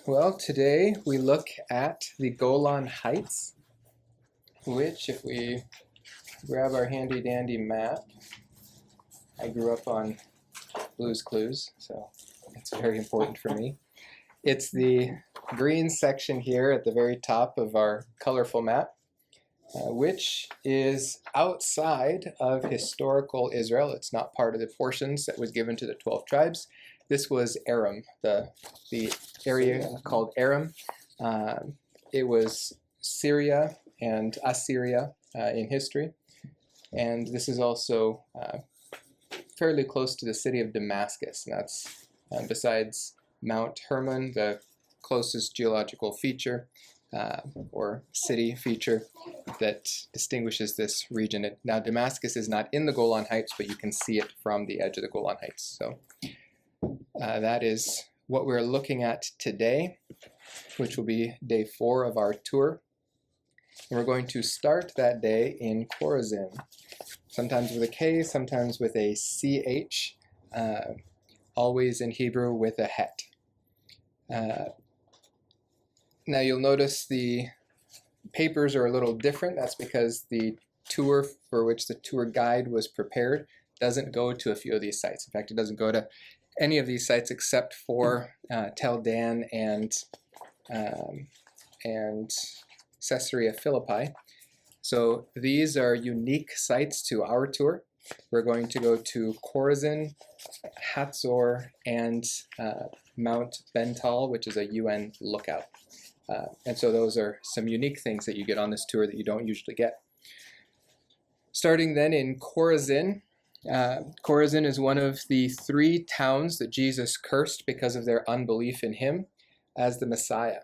Well, today we look at the Golan Heights, which, if we grab our handy dandy map, I grew up on Blue's Clues, so it's very important for me. It's the green section here at the very top of our colorful map, which is outside of historical Israel. It's not part of the portions that was given to the 12 tribes. This was Aram, the area called Aram. It was Syria and Assyria in history. And this is also fairly close to the city of Damascus. And that's besides Mount Hermon, the closest geological feature or city feature that distinguishes this region. Now, Damascus is not in the Golan Heights, but you can see it from the edge of the Golan Heights. So that is what we're looking at today, which will be day 4 of our tour. And we're going to start that day in Chorazin, sometimes with a K, sometimes with a CH, always in Hebrew with a het. Now you'll notice the papers are a little different. That's because the tour for which the tour guide was prepared doesn't go to a few of these sites. In fact, it doesn't go to any of these sites except for Tel Dan and Caesarea Philippi. So these are unique sites to our tour. We're going to go to Chorazin, Hatzor, and Mount Bental, which is a UN lookout. And so those are some unique things that you get on this tour that you don't usually get. Starting then in Chorazin. Chorazin is one of the 3 towns that Jesus cursed because of their unbelief in him as the Messiah.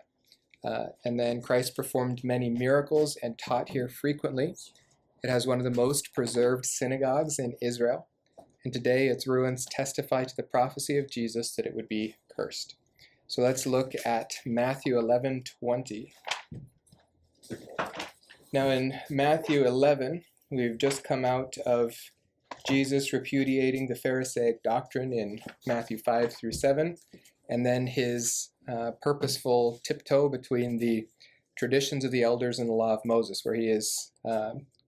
And then Christ performed many miracles and taught here frequently. It has one of the most preserved synagogues in Israel. And today its ruins testify to the prophecy of Jesus that it would be cursed. So let's look at Matthew 11:20. Now in Matthew 11, we've just come out of Jesus repudiating the Pharisaic doctrine in Matthew 5 through 7, and then his purposeful tiptoe between the traditions of the elders and the law of Moses, where he is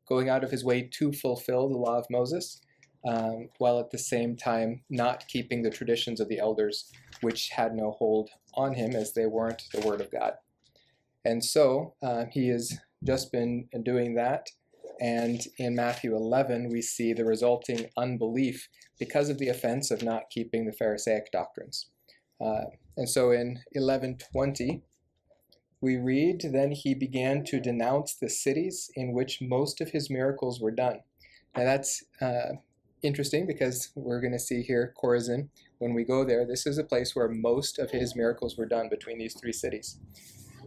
going out of his way to fulfill the law of Moses, while at the same time not keeping the traditions of the elders, which had no hold on him as they weren't the word of God. And so he has just been doing that. And in Matthew 11, we see the resulting unbelief because of the offense of not keeping the Pharisaic doctrines. And so in 11:20, we read, "Then he began to denounce the cities in which most of his miracles were done." Now that's interesting because we're going to see here Chorazin. When we go there, this is a place where most of his miracles were done between these 3 cities.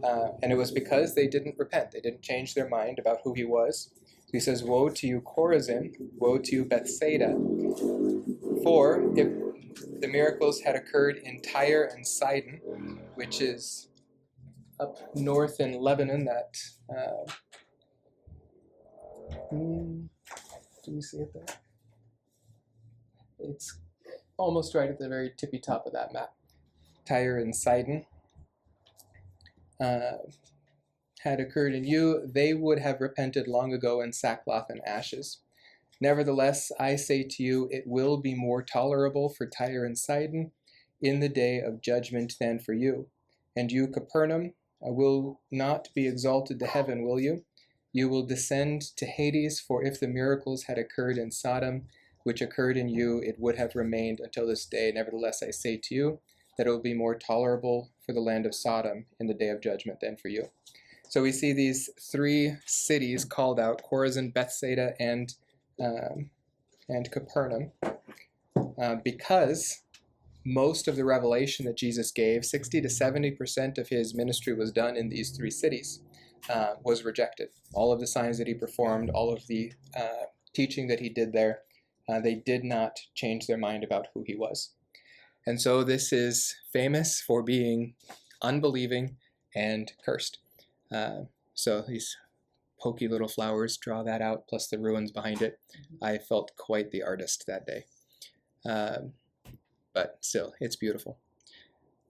And it was because they didn't repent. They didn't change their mind about who he was. So he says, "Woe to you, Chorazin! Woe to you, Bethsaida! For if the miracles had occurred in Tyre and Sidon," which is up north in Lebanon, that do you see it there? It's almost right at the very tippy top of that map. Tyre and Sidon had occurred in you, they would have repented long ago in sackcloth and ashes. Nevertheless, I say to you, it will be more tolerable for Tyre and Sidon in the day of judgment than for you. And you, Capernaum, will not be exalted to heaven, will you? You will descend to Hades, for if the miracles had occurred in Sodom, which occurred in you, it would have remained until this day. Nevertheless, I say to you, that it will be more tolerable for the land of Sodom in the day of judgment than for you. So we see these 3 cities called out, Chorazin, Bethsaida, and Capernaum, because most of the revelation that Jesus gave, 60 to 70% of his ministry was done in these 3 cities, was rejected. All of the signs that he performed, all of the teaching that he did there, they did not change their mind about who he was. And so this is famous for being unbelieving and cursed. So these pokey little flowers draw that out, plus the ruins behind it. I felt quite the artist that day. But still, it's beautiful.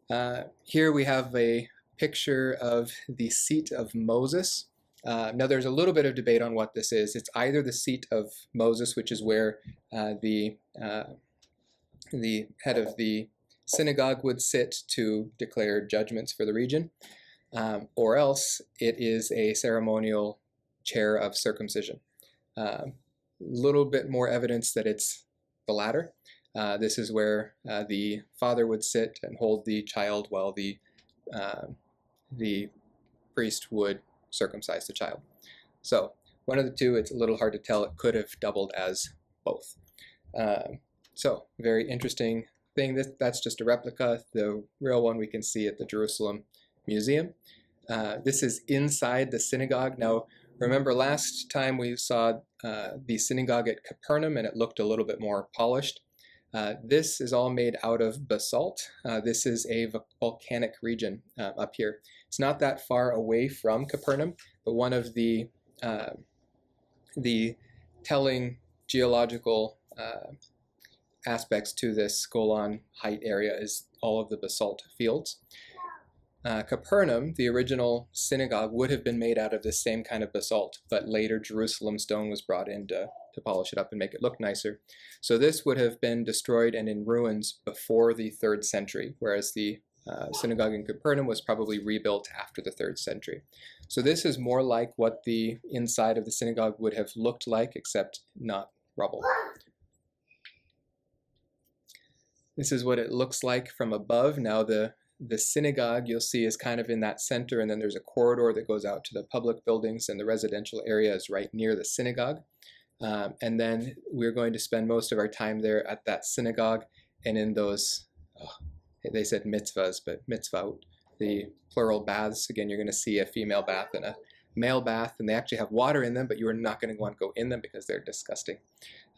Here we have a picture of the seat of Moses. Now there's a little bit of debate on what this is. It's either the seat of Moses, which is where the head of the synagogue would sit to declare judgments for the region, or else it is a ceremonial chair of circumcision. Little bit more evidence that it's the latter. This is where the father would sit and hold the child while the priest would circumcise the child. So one of the two, it's a little hard to tell. It could have doubled as both. So very interesting thing. That's just a replica. The real one we can see at the Jerusalem Museum. This is inside the synagogue. Now, remember last time we saw the synagogue at Capernaum and it looked a little bit more polished. This is all made out of basalt. This is a volcanic region up here. It's not that far away from Capernaum, but one of the telling geological aspects to this Golan height area is all of the basalt fields. Capernaum, the original synagogue, would have been made out of this same kind of basalt, but later Jerusalem stone was brought in to polish it up and make it look nicer. So this would have been destroyed and in ruins before the 3rd century, whereas the synagogue in Capernaum was probably rebuilt after the 3rd century. So this is more like what the inside of the synagogue would have looked like, except not rubble. This is what it looks like from above. Now the synagogue, you'll see, is kind of in that center, and then there's a corridor that goes out to the public buildings, and the residential area is right near the synagogue. And then we're going to spend most of our time there at that synagogue and in those, they said mitzvahs, but mitzvah, the plural baths. Again, you're going to see a female bath and a male bath, and they actually have water in them, but you are not going to want to go in them because they're disgusting.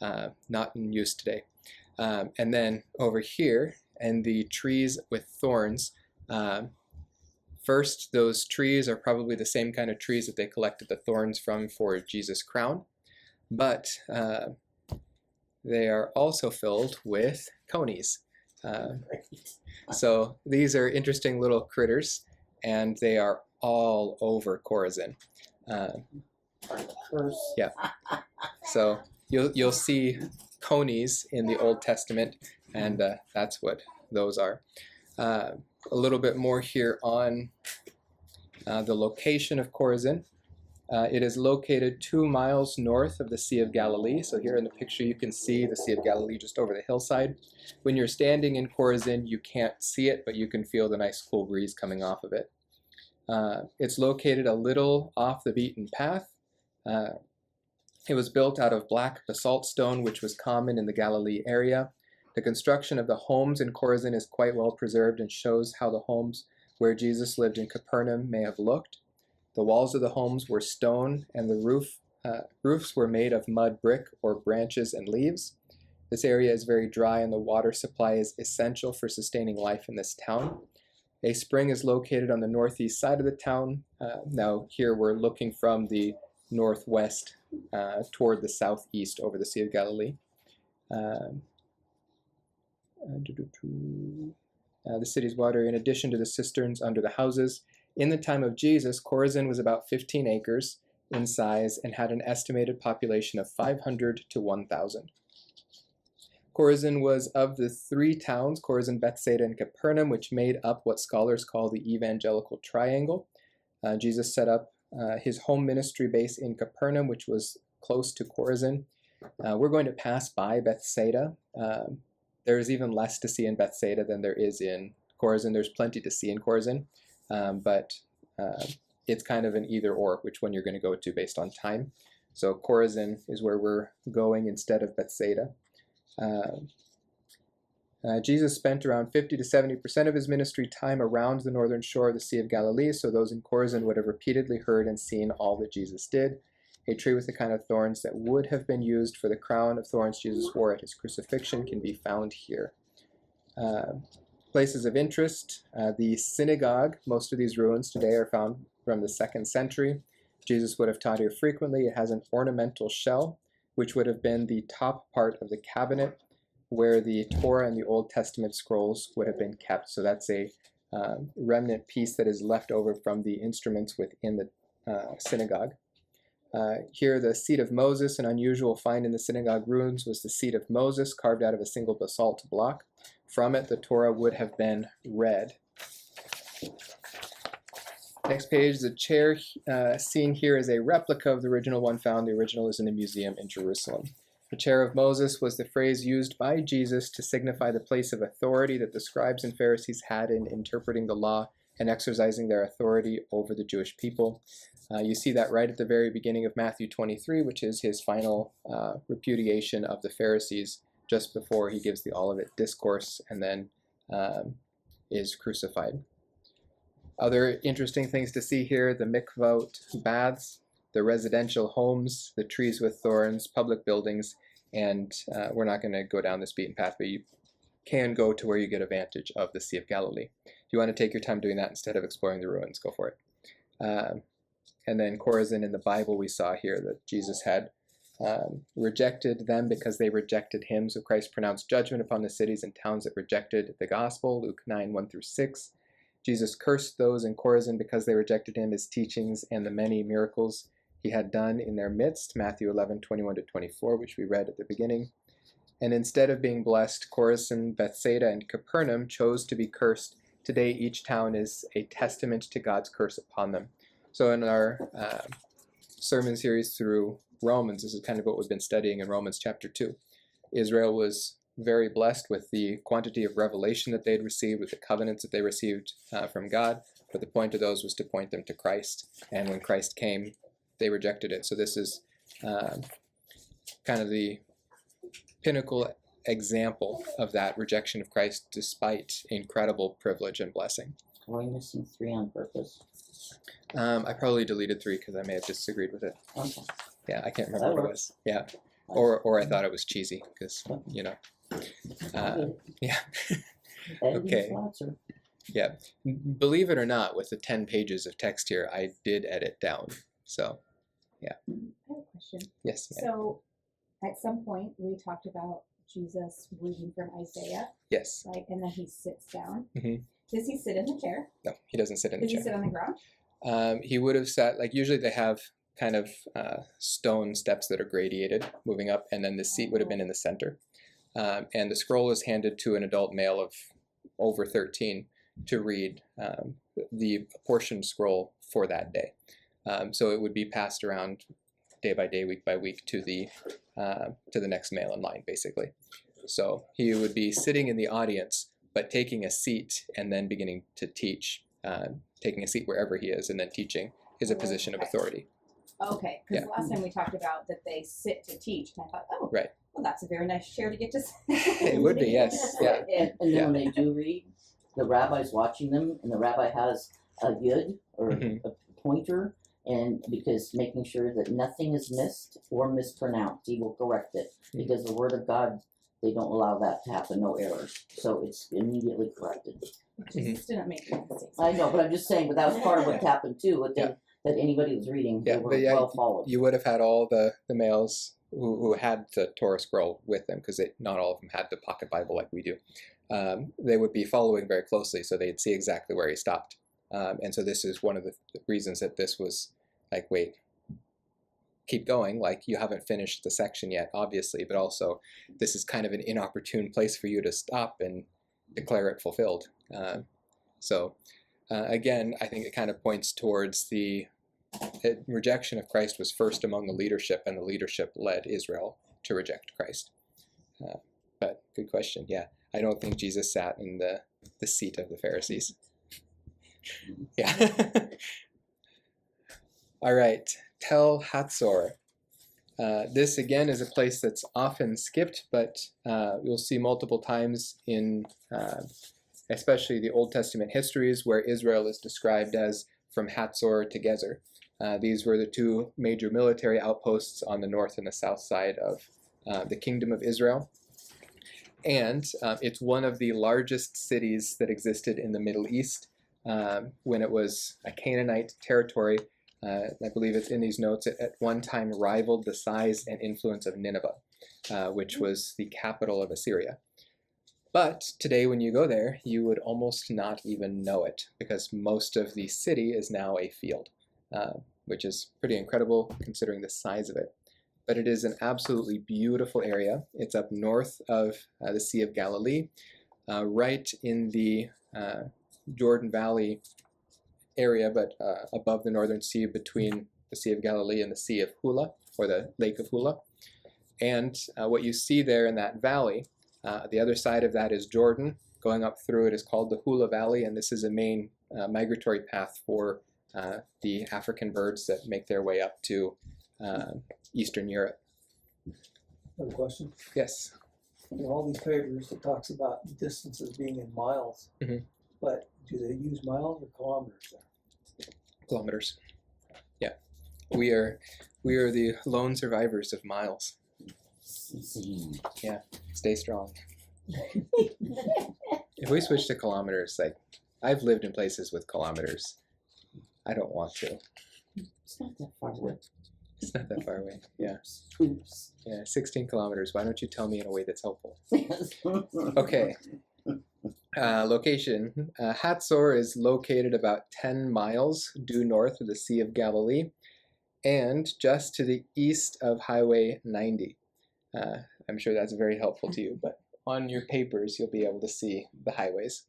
Not in use today. And then over here, and the trees with thorns. First, those trees are probably the same kind of trees that they collected the thorns from for Jesus' crown, but they are also filled with conies. So these are interesting little critters, and they are all over Chorazin. Yeah. So you'll see conies in the Old Testament, and that's what those are. A little bit more here on the location of Chorazin. It is located 2 miles north of the Sea of Galilee. So here in the picture you can see the Sea of Galilee just over the hillside. When you're standing in Chorazin, you can't see it, but you can feel the nice cool breeze coming off of it. It's located a little off the beaten path. It was built out of black basalt stone, which was common in the Galilee area. The construction of the homes in Chorazin is quite well preserved and shows how the homes where Jesus lived in Capernaum may have looked. The walls of the homes were stone, and the roofs were made of mud brick or branches and leaves. This area is very dry, and the water supply is essential for sustaining life in this town. A spring is located on the northeast side of the town. Now here we're looking from the northwest toward the southeast over the Sea of Galilee. The city's water, in addition to the cisterns under the houses. In the time of Jesus, Chorazin was about 15 acres in size and had an estimated population of 500 to 1,000. Chorazin was of the 3 towns, Chorazin, Bethsaida, and Capernaum, which made up what scholars call the evangelical triangle. Jesus set up his home ministry base in Capernaum, which was close to Chorazin. We're going to pass by Bethsaida. There is even less to see in Bethsaida than there is in Chorazin. There's plenty to see in Chorazin, but it's kind of an either or, which one you're going to go to based on time. So Chorazin is where we're going instead of Bethsaida. Jesus spent around 50 to 70% of his ministry time around the northern shore of the Sea of Galilee, so those in Chorazin would have repeatedly heard and seen all that Jesus did. A tree with the kind of thorns that would have been used for the crown of thorns Jesus wore at his crucifixion can be found here. Places of interest, the synagogue. Most of these ruins today are found from the 2nd century. Jesus would have taught here frequently. It has an ornamental shell, which would have been the top part of the cabinet where the Torah and the Old Testament scrolls would have been kept. So that's a remnant piece that is left over from the instruments within the synagogue. Here, the seat of Moses, an unusual find in the synagogue ruins, was the seat of Moses, carved out of a single basalt block. From it, the Torah would have been read. Next page, the chair seen here is a replica of the original one found. The original is in a museum in Jerusalem. The chair of Moses was the phrase used by Jesus to signify the place of authority that the scribes and Pharisees had in interpreting the law and exercising their authority over the Jewish people. You see that right at the very beginning of Matthew 23, which is his final repudiation of the Pharisees just before he gives the Olivet Discourse and then is crucified. Other interesting things to see here, the mikvot baths, the residential homes, the trees with thorns, public buildings, and we're not going to go down this beaten path, but you can go to where you get a vantage of the Sea of Galilee. If you want to take your time doing that instead of exploring the ruins, go for it. And then Chorazin in the Bible, we saw here that Jesus had rejected them because they rejected him. So Christ pronounced judgment upon the cities and towns that rejected the gospel, Luke 9, 1-6. Jesus cursed those in Chorazin because they rejected him, his teachings, and the many miracles he had done in their midst, Matthew 11, 21-24, which we read at the beginning. And instead of being blessed, Chorazin, Bethsaida, and Capernaum chose to be cursed. Today, each town is a testament to God's curse upon them. So in our sermon series through Romans, this is kind of what we've been studying in Romans chapter 2. Israel was very blessed with the quantity of revelation that they had received, with the covenants that they received from God, but the point of those was to point them to Christ. And when Christ came, they rejected it. So this is kind of the pinnacle example of that rejection of Christ despite incredible privilege and blessing. Were you missing 3 on purpose? I probably deleted 3 because I may have disagreed with it. Okay. Yeah, I can't remember what it was. Yeah, or I thought it was cheesy because, you know. Yeah. Okay. Yeah. Believe it or not, with the 10 pages of text here, I did edit down. So, yeah. I have a question. Yes, ma'am. So, at some point, we talked about Jesus reading from Isaiah, Yes. right? And then he sits down. Mhm. Does he sit in the chair? No, he doesn't sit in the Does he chair. sit on the ground? He would have sat, like usually they have kind of stone steps that are gradiated moving up, and then the seat would have been in the center. And the scroll is handed to an adult male of over 13 to read the apportioned scroll for that day. So it would be passed around day by day, week by week to the next male in line, basically. So he would be sitting in the audience, but taking a seat and then beginning to teach, taking a seat wherever he is and then teaching is a position of authority. Okay, because last time we talked about that they sit to teach, and I thought, oh, right. Well, that's a very nice chair to get to sit. It would be, yes. Yeah. And then when they do read, the rabbi's watching them, and the rabbi has a yud or a pointer, and because making sure that nothing is missed or mispronounced, he will correct it. Because the word of God, they don't allow that to happen, no errors. So it's immediately corrected. Jesus didn't make any mistakes. I know, but I'm just saying, but that was part of what happened too, with them, that anybody was reading, they were well followed. You would have had all the males who had the Torah scroll with them, because not all of them had the pocket Bible like we do. They would be following very closely, so they'd see exactly where he stopped. And so this is one of the reasons that this was like, wait, keep going, like you haven't finished the section yet, obviously, but also this is kind of an inopportune place for you to stop and declare it fulfilled. Again, I think it kind of points towards the rejection of Christ was first among the leadership, and the leadership led Israel to reject Christ. But good question. Yeah, I don't think Jesus sat in the seat of the Pharisees. Yeah. All right, Tel Hatzor. This again is a place that's often skipped, but you'll see multiple times in especially the Old Testament histories where Israel is described as from Hatzor to Gezer. These were the 2 major military outposts on the north and the south side of the Kingdom of Israel. And it's one of the largest cities that existed in the Middle East when it was a Canaanite territory. I believe it's in these notes. It at one time rivaled the size and influence of Nineveh, which was the capital of Assyria. But today, when you go there, you would almost not even know it because most of the city is now a field, which is pretty incredible considering the size of it. But it is an absolutely beautiful area. It's up north of the Sea of Galilee, right in the Jordan Valley area, but above the northern sea between the Sea of Galilee and the Sea of Hula, or the Lake of Hula. And what you see there in that valley, the other side of that is Jordan. Going up through it is called the Hula Valley, and this is a main migratory path for the African birds that make their way up to Eastern Europe. Another question. Yes. In all these papers, it talks about distances being in miles, but do they use miles or kilometers there? Kilometers. Yeah. We are the lone survivors of miles. Yeah. Stay strong. If we switch to kilometers, like I've lived in places with kilometers. I don't want to. It's not that far away. It's not that far away. Yeah. Oops. Yeah. 16 kilometers. Why don't you tell me in a way that's helpful? Okay. Location. Hatzor is located about 10 miles due north of the Sea of Galilee and just to the east of Highway 90. I'm sure that's very helpful to you, but on your papers you'll be able to see the highways.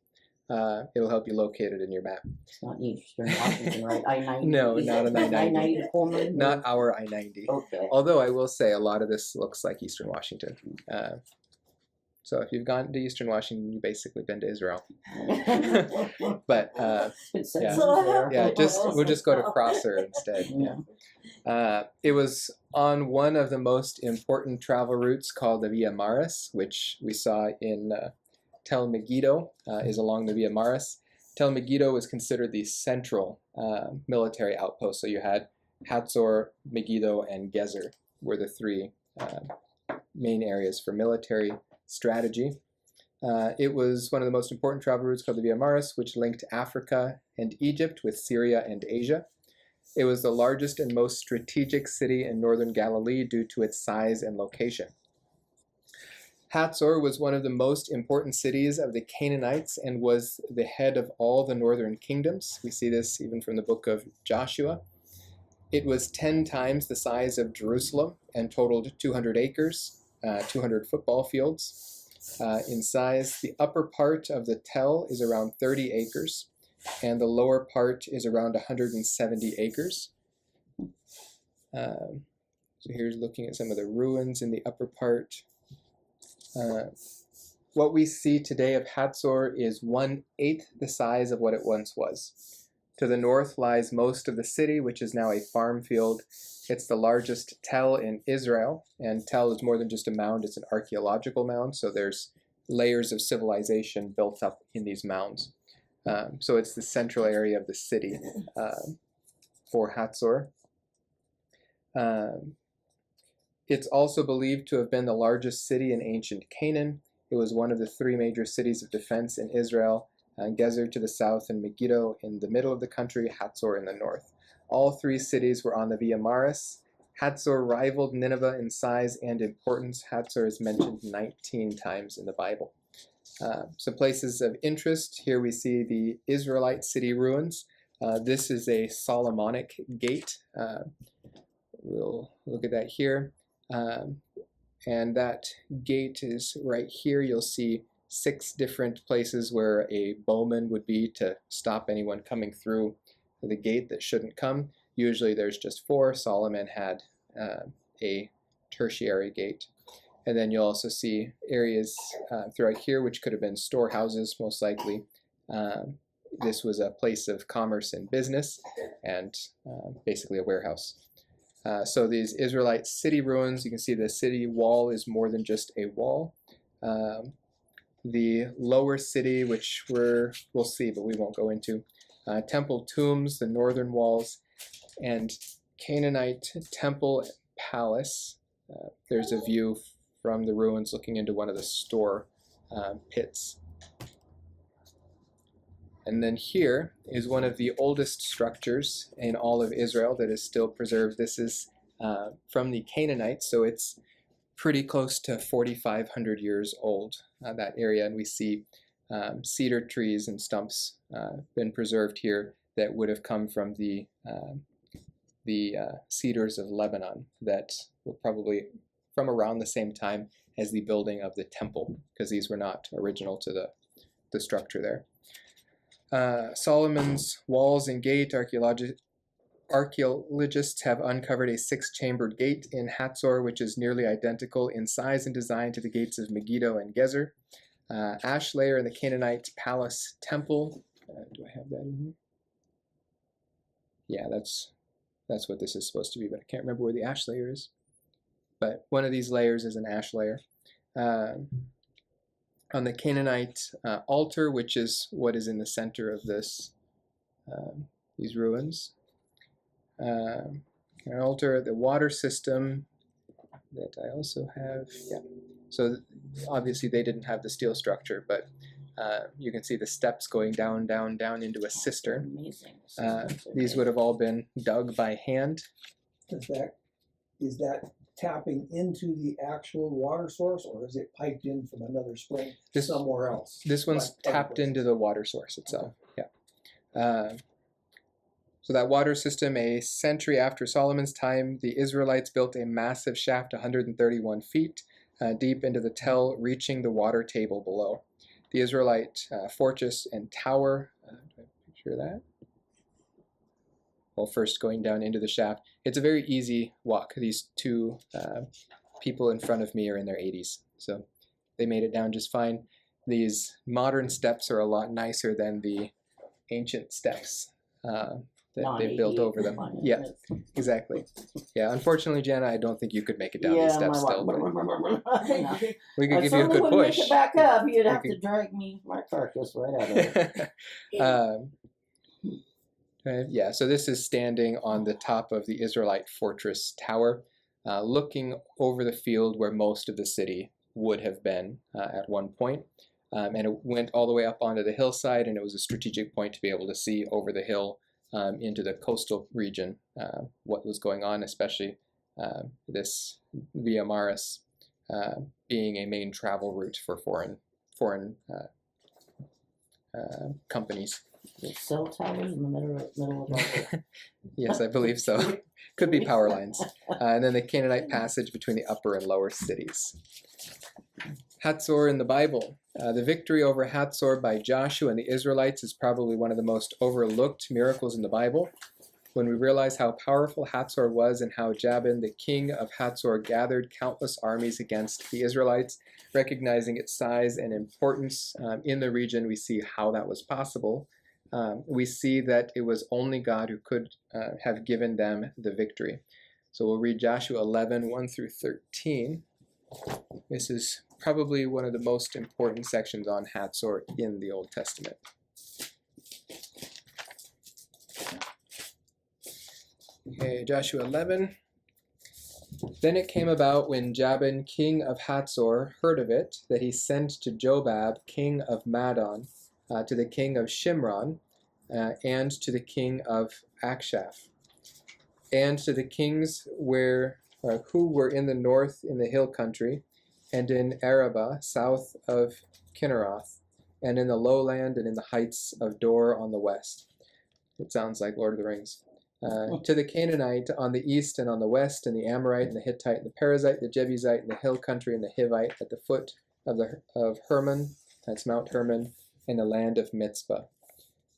It'll help you locate it in your map. It's not Eastern Washington, right? I-90. No, not an I-90. I-90 to Pullman? Not our I-90. Okay. Although I will say a lot of this looks like Eastern Washington. So if you've gone to Eastern Washington, you've basically been to Israel. But It says yeah. there. yeah, we'll just go to Crosser instead. Yeah. It was on one of the most important travel routes called the Via Maris, which we saw in Tel Megiddo, is along the Via Maris. Tel Megiddo was considered the central military outpost. So you had Hatzor, Megiddo, and Gezer were the three main areas for military strategy. It was one of the most important travel routes called the Via Maris, which linked Africa and Egypt with Syria and Asia. It was the largest and most strategic city in northern Galilee due to its size and location. Hatzor was one of the most important cities of the Canaanites and was the head of all the northern kingdoms. We see this even from the book of Joshua. It was 10 times the size of Jerusalem and totaled 200 acres, 200 football fields. In size, the upper part of the Tel is around 30 acres, and the lower part is around 170 acres. So here's looking at some of the ruins in the upper part. What we see today of Hatzor is 1/8 the size of what it once was. To the north lies most of the city, which is now a farm field. It's the largest Tel in Israel, and Tel is more than just a mound, it's an archaeological mound, so there's layers of civilization built up in these mounds. So it's the central area of the city for Hatzor. It's also believed to have been the largest city in ancient Canaan. It was one of the three major cities of defense in Israel, Gezer to the south and Megiddo in the middle of the country, Hatzor in the north. All three cities were on the Via Maris. Hatzor rivaled Nineveh in size and importance. Hatzor is mentioned 19 times in the Bible. Some places of interest. Here we see the Israelite city ruins. This is a Solomonic gate. We'll look at that here. And that gate is right here. You'll see 6 different places where a bowman would be to stop anyone coming through the gate that shouldn't come. Usually there's just 4. Solomon had a tertiary gate. And then you'll also see areas throughout here which could have been storehouses, most likely. This was a place of commerce and business, and basically a warehouse. So these Israelite city ruins, you can see the city wall is more than just a wall. The lower city, which we'll see, but we won't go into. Temple tombs, the northern walls, and Canaanite temple and palace. There's a view from the ruins looking into one of the store pits. And then here is one of the oldest structures in all of Israel that is still preserved. This is from the Canaanites, so it's pretty close to 4,500 years old, that area, and we see cedar trees and stumps been preserved here that would have come from the cedars of Lebanon that were probably from around the same time as the building of the temple, because these were not original to the structure there. Solomon's walls and gate, archaeologists have uncovered a 6-chambered gate in Hatzor, which is nearly identical in size and design to the gates of Megiddo and Gezer. Ash layer in the Canaanite palace temple. Do I have that in here? Yeah, that's what this is supposed to be, but I can't remember where the ash layer is. But one of these layers is an ash layer. On the Canaanite altar, which is what is in the center of these ruins. Altar, the water system that I also have. Yeah. So obviously they didn't have the steel structure, but you can see the steps going down, down, down into a cistern. Amazing. These would have all been dug by hand. Is that tapping into the actual water source, or is it piped in from another spring somewhere else? This one's like tapped into the water source itself. Okay. Yeah. So that water system, a century after Solomon's time, the Israelites built a massive shaft 131 feet deep into the Tell, reaching the water table below. The Israelite fortress and tower, do I picture that? Well, first going down into the shaft. It's a very easy walk. These two people in front of me are in their 80s, so they made it down just fine. These modern steps are a lot nicer than the ancient steps that they built over them. Yeah, exactly. Yeah, unfortunately, Jana, I don't think you could make it down these steps still. We could give you a good push. Make it back up. You'd have to drag my carcass right out of it. Yeah, so this is standing on the top of the Israelite fortress tower, looking over the field where most of the city would have been at one point. And it went all the way up onto the hillside, and it was a strategic point to be able to see over the hill into the coastal region what was going on, especially this Via Maris being a main travel route for foreign companies. The cell towers in the middle of all Yes, I believe so. Could be power lines. And then the Canaanite passage between the upper and lower cities. Hatzor in the Bible. The victory over Hatzor by Joshua and the Israelites is probably one of the most overlooked miracles in the Bible. When we realize how powerful Hatzor was and how Jabin, the king of Hatzor, gathered countless armies against the Israelites, recognizing its size and importance in the region, we see how that was possible. We see that it was only God who could have given them the victory. So we'll read Joshua 11, 1 through 13. This is probably one of the most important sections on Hatzor in the Old Testament. Okay, Joshua 11. Then it came about when Jabin, king of Hatzor, heard of it, that he sent to Jobab, king of Madon, to the king of Shimron, and to the king of Akshaph, and to the kings who were in the north in the hill country, and in Arabah, south of Kinneroth, and in the lowland and in the heights of Dor on the west. It sounds like Lord of the Rings. To the Canaanite on the east and on the west, and the Amorite and the Hittite and the Perizzite, the Jebusite and the hill country and the Hivite at the foot of Hermon, that's Mount Hermon, in the land of Mitzvah.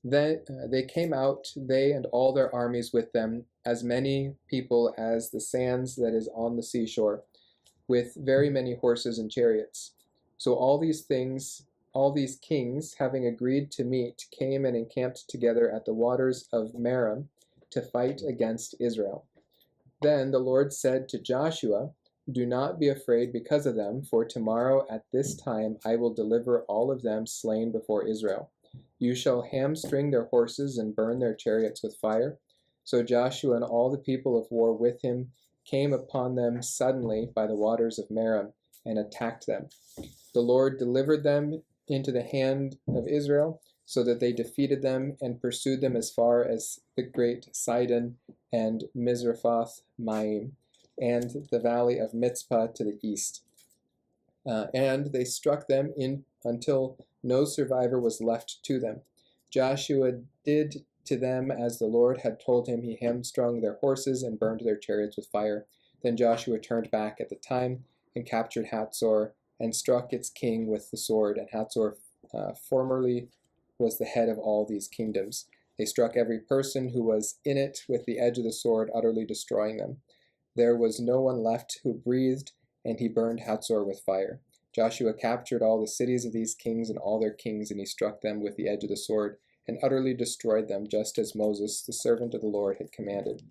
Then they came out, they and all their armies with them, as many people as the sands that is on the seashore, with very many horses and chariots. So all these kings, having agreed to meet, came and encamped together at the waters of Merom to fight against Israel. Then the Lord said to Joshua, "Do not be afraid because of them, for tomorrow at this time I will deliver all of them slain before Israel. You shall hamstring their horses and burn their chariots with fire." So Joshua and all the people of war with him came upon them suddenly by the waters of Merom and attacked them. The Lord delivered them into the hand of Israel, so that they defeated them and pursued them as far as the great Sidon and Mizraphoth Maim. and the valley of Mizpah to the east. And they struck them in until no survivor was left to them. Joshua did to them as the Lord had told him. He hamstrung their horses and burned their chariots with fire. Then Joshua turned back at the time and captured Hatzor and struck its king with the sword. And Hatzor formerly was the head of all these kingdoms. They struck every person who was in it with the edge of the sword, utterly destroying them. There was no one left who breathed, and he burned Hatzor with fire. Joshua captured all the cities of these kings and all their kings, and he struck them with the edge of the sword and utterly destroyed them, just as Moses, the servant of the Lord, had commanded.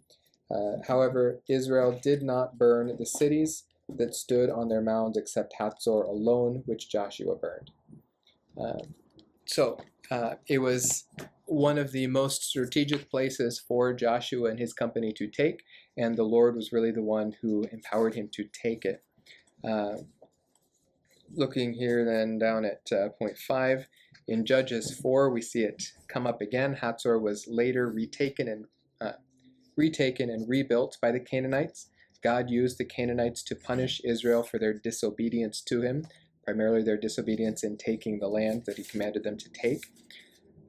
However, Israel did not burn the cities that stood on their mounds except Hatzor alone, which Joshua burned. So it was one of the most strategic places for Joshua and his company to take, and the Lord was really the one who empowered him to take it. Looking here then down at point 5, in Judges 4, we see it come up again. Hatzor was later retaken and rebuilt by the Canaanites. God used the Canaanites to punish Israel for their disobedience to him, primarily their disobedience in taking the land that he commanded them to take.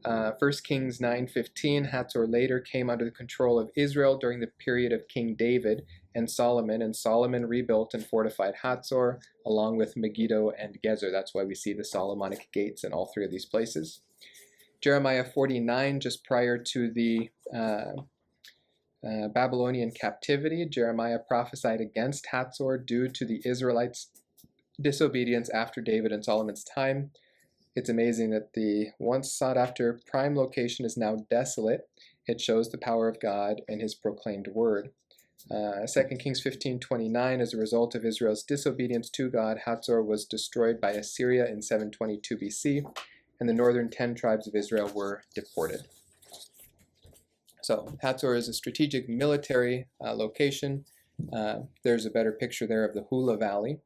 1 Kings 9:15, Hatzor later came under the control of Israel during the period of King David and Solomon rebuilt and fortified Hatzor along with Megiddo and Gezer. That's why we see the Solomonic gates in all three of these places. Jeremiah 49, just prior to the Babylonian captivity, Jeremiah prophesied against Hatzor due to the Israelites' disobedience after David and Solomon's time. It's amazing that the once sought-after prime location is now desolate. It shows the power of God and his proclaimed word. 2 Kings 15:29, as a result of Israel's disobedience to God, Hatzor was destroyed by Assyria in 722 BC, and the northern 10 tribes of Israel were deported. So Hatzor is a strategic military location. There's a better picture there of the Hula Valley.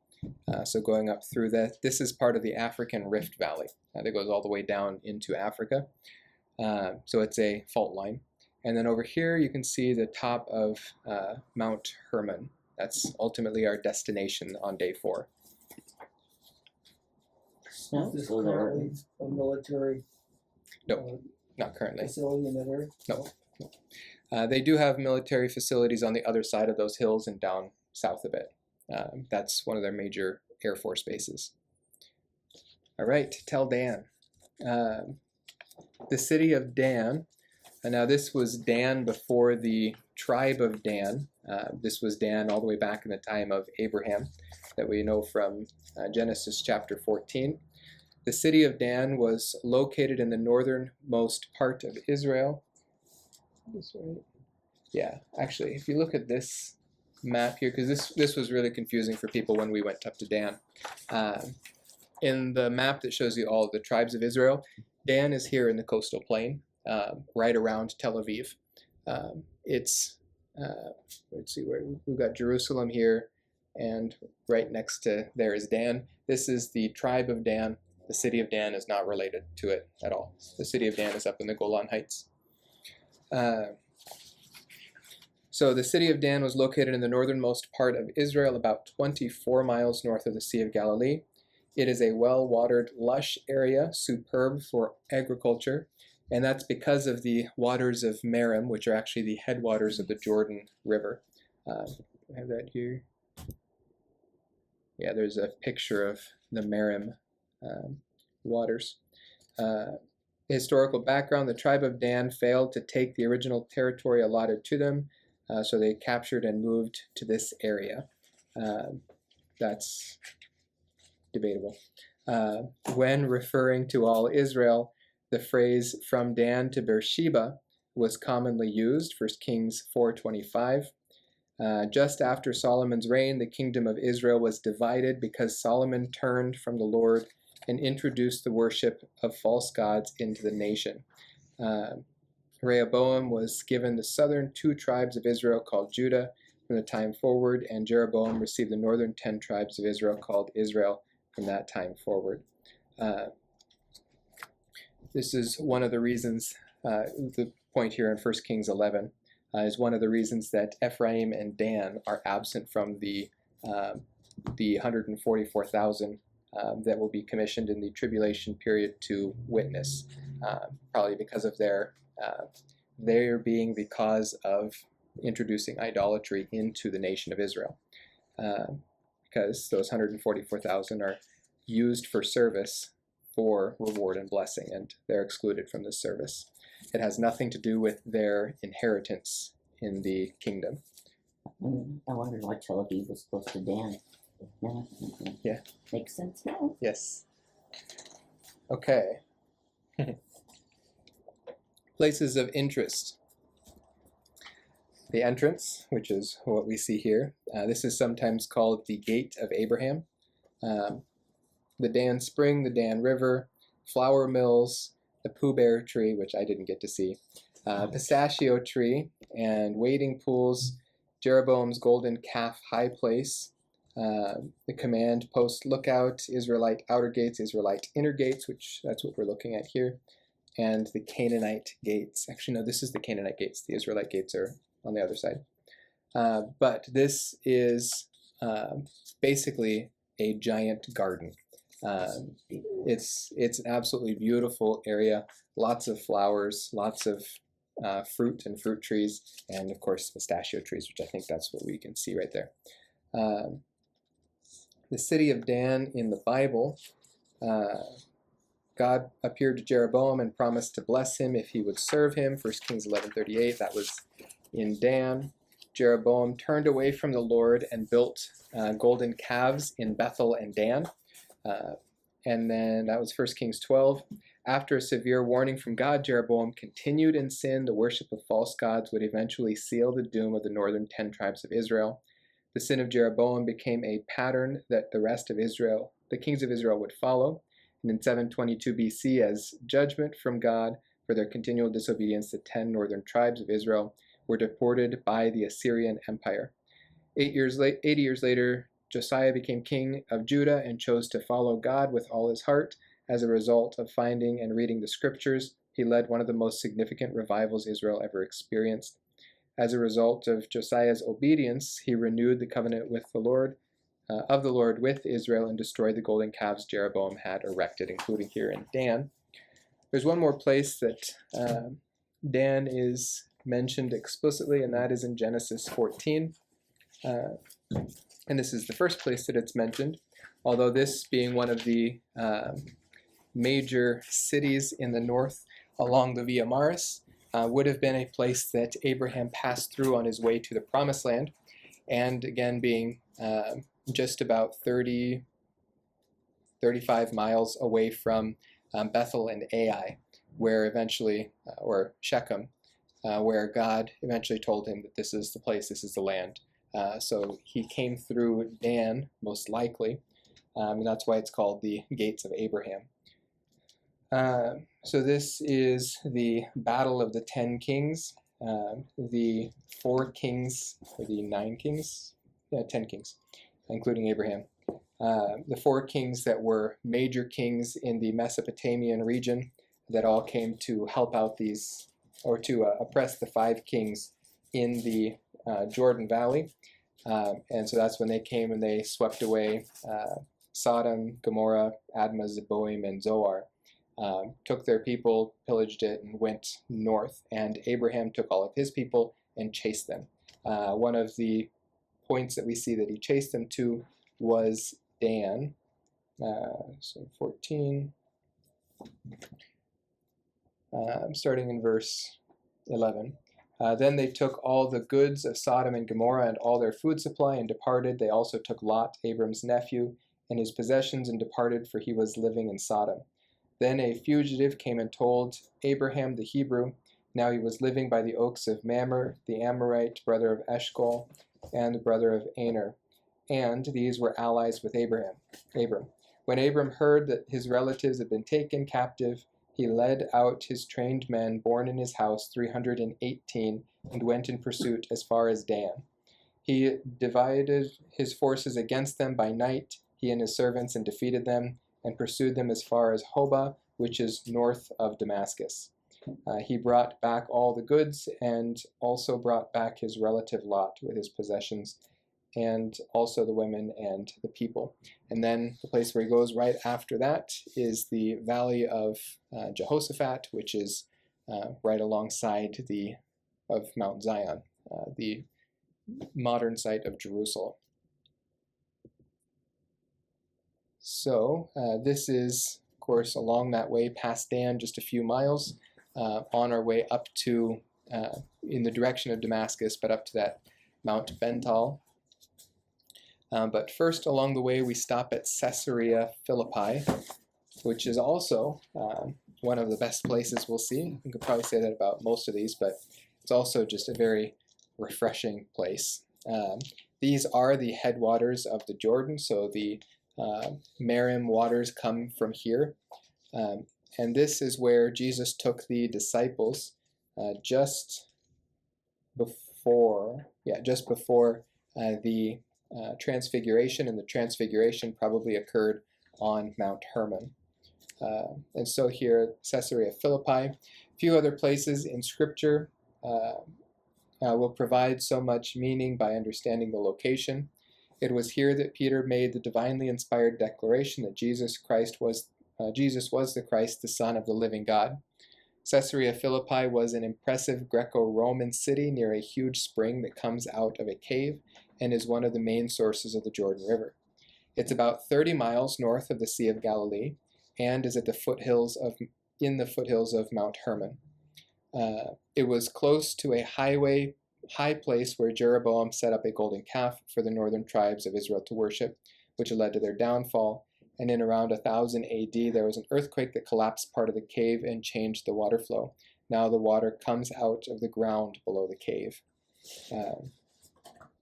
So going up through that, this is part of the African Rift Valley that goes all the way down into Africa. So it's a fault line. And then over here you can see the top of Mount Hermon. That's ultimately our destination on day 4. Snow Is this still there. currently a military No, not currently. facility in that area? No. They do have military facilities on the other side of those hills and down south of it. That's one of their major Air Force bases. All right, Tel Dan. The city of Dan. Now this was Dan before the tribe of Dan. This was Dan all the way back in the time of Abraham that we know from Genesis chapter 14. The city of Dan was located in the northernmost part of Israel. Yeah, actually, if you look at this map here, because this was really confusing for people when we went up to Dan. In the map that shows you all of the tribes of Israel, Dan is here in the coastal plain, right around Tel Aviv. Let's see, where we've got Jerusalem here, and right next to there is Dan. This is the tribe of Dan. The city of Dan is not related to it at all. The city of Dan is up in the Golan Heights. So the city of Dan was located in the northernmost part of Israel, about 24 miles north of the Sea of Galilee. It is a well-watered, lush area, superb for agriculture, and that's because of the waters of Merim, which are actually the headwaters of the Jordan River. I have that here. Yeah, there's a picture of the Merim waters. Historical background: the tribe of Dan failed to take the original territory allotted to them, so they captured and moved to this area. That's debatable. When referring to all Israel, the phrase "from Dan to Beersheba" was commonly used, 1 Kings 4:25. Just after Solomon's reign, the kingdom of Israel was divided because Solomon turned from the Lord and introduced the worship of false gods into the nation. Rehoboam was given the southern 2 tribes of Israel called Judah from the time forward, and Jeroboam received the northern 10 tribes of Israel called Israel from that time forward. This is one of the reasons, the point here in 1 Kings 11. is one of the reasons that Ephraim and Dan are absent from the 144,000 that will be commissioned in the tribulation period to witness, probably because of their being the cause of introducing idolatry into the nation of Israel, because those 144,000 are used for service for reward and blessing, and they're excluded from this service. It has nothing to do with their inheritance in the kingdom. I wondered why Tel Aviv was close to Dan. Yeah. Makes sense now. Yes. Okay. Places of interest. The entrance, which is what we see here. This is sometimes called the Gate of Abraham. The Dan Spring, the Dan River, flour mills, the Pooh Bear tree, which I didn't get to see, pistachio tree, and wading pools, Jeroboam's golden calf high place, the command post lookout, Israelite outer gates, Israelite inner gates, which that's what we're looking at here, and the Canaanite gates. Actually, no, this is the Canaanite gates. The Israelite gates are on the other side. But this is basically a giant garden. It's an absolutely beautiful area, lots of flowers, lots of fruit and fruit trees, and of course pistachio trees, which I think that's what we can see right there. The city of Dan in the Bible, God appeared to Jeroboam and promised to bless him if he would serve him. 1 Kings 11:38, that was in Dan. Jeroboam turned away from the Lord and built golden calves in Bethel and Dan. And then that was 1 Kings 12. After a severe warning from God, Jeroboam continued in sin. The worship of false gods would eventually seal the doom of the northern 10 tribes of Israel. The sin of Jeroboam became a pattern that the rest of Israel, the kings of Israel, would follow. And in 722 BC, as judgment from God for their continual disobedience, the 10 northern tribes of Israel were deported by the Assyrian Empire. 80 years later, Josiah became king of Judah and chose to follow God with all his heart. As a result of finding and reading the scriptures, he led one of the most significant revivals Israel ever experienced. As a result of Josiah's obedience, he renewed the covenant with the Lord, with Israel, and destroyed the golden calves Jeroboam had erected, including here in Dan. There's one more place that Dan is mentioned explicitly, and that is in Genesis 14. And this is the first place that it's mentioned, although this being one of the major cities in the north along the Via Maris would have been a place that Abraham passed through on his way to the Promised Land, and again being just about 35 miles away from Bethel and Ai, where eventually, or Shechem, where God eventually told him that this is the place, this is the land. So he came through Dan, most likely, and that's why it's called the Gates of Abraham. So this is the Battle of the 10 Kings, the 4 kings, or the 9 kings, 10 kings, including Abraham. The 4 kings that were major kings in the Mesopotamian region that all came to help out these, or to oppress the 5 kings in the Jordan Valley. And so that's when they came and they swept away Sodom, Gomorrah, Admah, Zeboim, and Zoar. Took their people, pillaged it, and went north. And Abraham took all of his people and chased them. One of the points that we see that he chased them to was Dan. So 14. Starting in verse 11. Then they took all the goods of Sodom and Gomorrah and all their food supply and departed. They also took Lot, Abram's nephew, and his possessions and departed, for he was living in Sodom. Then a fugitive came and told Abraham the Hebrew. Now he was living by the oaks of Mamre, the Amorite, brother of Eshcol, and the brother of Aner. And these were allies with Abram. When Abram heard that his relatives had been taken captive, he led out his trained men born in his house, 318, and went in pursuit as far as Dan. He divided his forces against them by night, he and his servants, and defeated them, and pursued them as far as Hobah, which is north of Damascus. He brought back all the goods and also brought back his relative Lot with his possessions, and also the women and the people. And then the place where he goes right after that is the Valley of Jehoshaphat, which is right alongside of Mount Zion, the modern site of Jerusalem. So this is, of course, along that way past Dan, just a few miles, on our way up to, in the direction of Damascus, but up to that Mount Bental. But first, along the way, we stop at Caesarea Philippi, which is also one of the best places we'll see. You could probably say that about most of these, but it's also just a very refreshing place. These are the headwaters of the Jordan, so the Merim waters come from here. And this is where Jesus took the disciples just before the Transfiguration, and the Transfiguration probably occurred on Mount Hermon. And so here, Caesarea Philippi. A few other places in Scripture will provide so much meaning by understanding the location. It was here that Peter made the divinely inspired declaration that Jesus was the Christ, the Son of the living God. Caesarea Philippi was an impressive Greco-Roman city near a huge spring that comes out of a cave and is one of the main sources of the Jordan River. It's about 30 miles north of the Sea of Galilee and is at in the foothills of Mount Hermon. It was close to a high place where Jeroboam set up a golden calf for the northern tribes of Israel to worship, which led to their downfall. And in around 1000 AD, there was an earthquake that collapsed part of the cave and changed the water flow. Now the water comes out of the ground below the cave.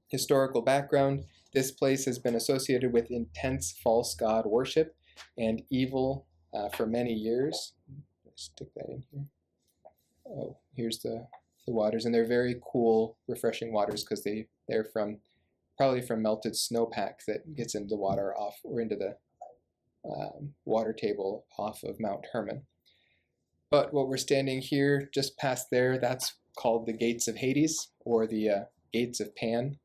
Historical background: this place has been associated with intense false god worship and evil for many years. Let's stick that in here. Oh, here's the waters, and they're very cool, refreshing waters because they're probably from melted snowpack that gets into the water off, or into the water table off of Mount Hermon. But what we're standing here just past there, that's called the Gates of Hades, or the Gates of Pan,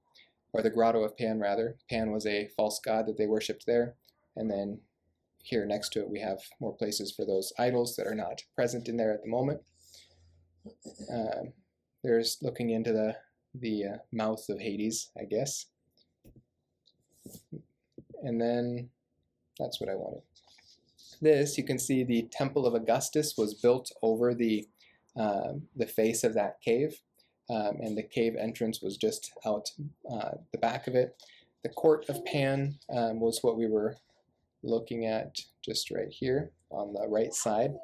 or the Grotto of Pan, rather. Pan was a false god that they worshipped there. And then here next to it, we have more places for those idols that are not present in there at the moment. There's looking into the mouth of Hades, I guess. And then that's what I wanted. This, you can see the Temple of Augustus was built over the face of that cave. And the cave entrance was just out the back of it. The Court of Pan was what we were looking at just right here on the right side.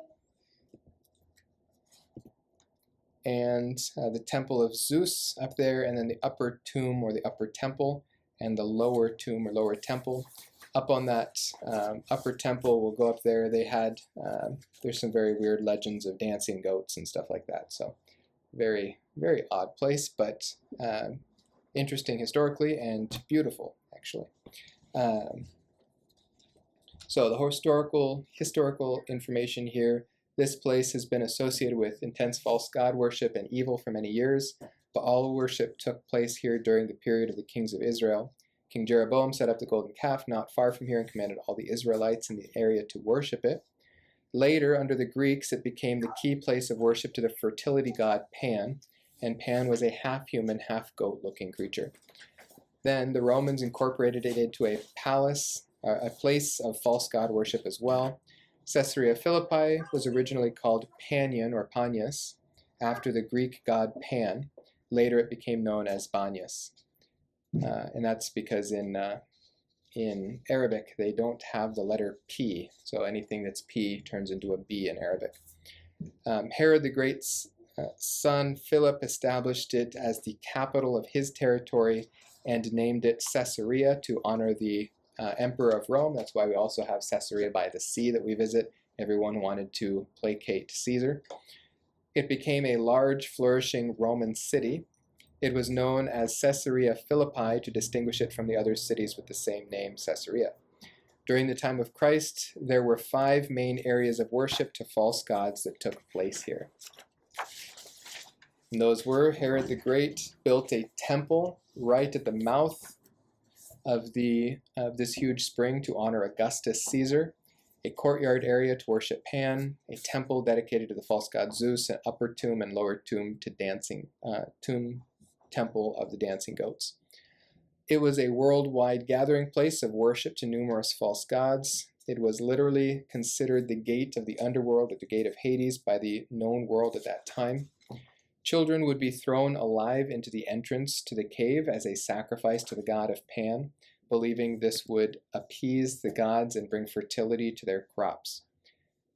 And the Temple of Zeus up there, and then the upper tomb or the upper temple, and the lower tomb or lower temple. Up on that upper temple, we'll go up there, they had, there's some very weird legends of dancing goats and stuff like that. So very, very odd place, but interesting historically and beautiful, actually. So the historical information here: this place has been associated with intense false god worship and evil for many years. Baal worship took place here during the period of the kings of Israel. King Jeroboam set up the golden calf not far from here and commanded all the Israelites in the area to worship it. Later, under the Greeks, it became the key place of worship to the fertility god Pan, and Pan was a half-human, half-goat-looking creature. Then the Romans incorporated it into a place of false god worship as well. Caesarea Philippi was originally called Panion or Panias, after the Greek god Pan. Later it became known as Banias. And that's because in Arabic they don't have the letter P, so anything that's P turns into a B in Arabic. Herod the Great's son Philip established it as the capital of his territory and named it Caesarea to honor the Emperor of Rome. That's why we also have Caesarea by the sea that we visit. Everyone wanted to placate Caesar. It became a large, flourishing Roman city. It was known as Caesarea Philippi to distinguish it from the other cities with the same name, Caesarea. During the time of Christ, there were 5 main areas of worship to false gods that took place here. And those were Herod the Great built a temple right at the mouth of this huge spring to honor Augustus Caesar, a courtyard area to worship Pan, a temple dedicated to the false god Zeus, an upper tomb and lower tomb to temple of the dancing goats. It was a worldwide gathering place of worship to numerous false gods. It was literally considered the gate of the underworld, or the gate of Hades, by the known world at that time. Children would be thrown alive into the entrance to the cave as a sacrifice to the god of Pan, believing this would appease the gods and bring fertility to their crops.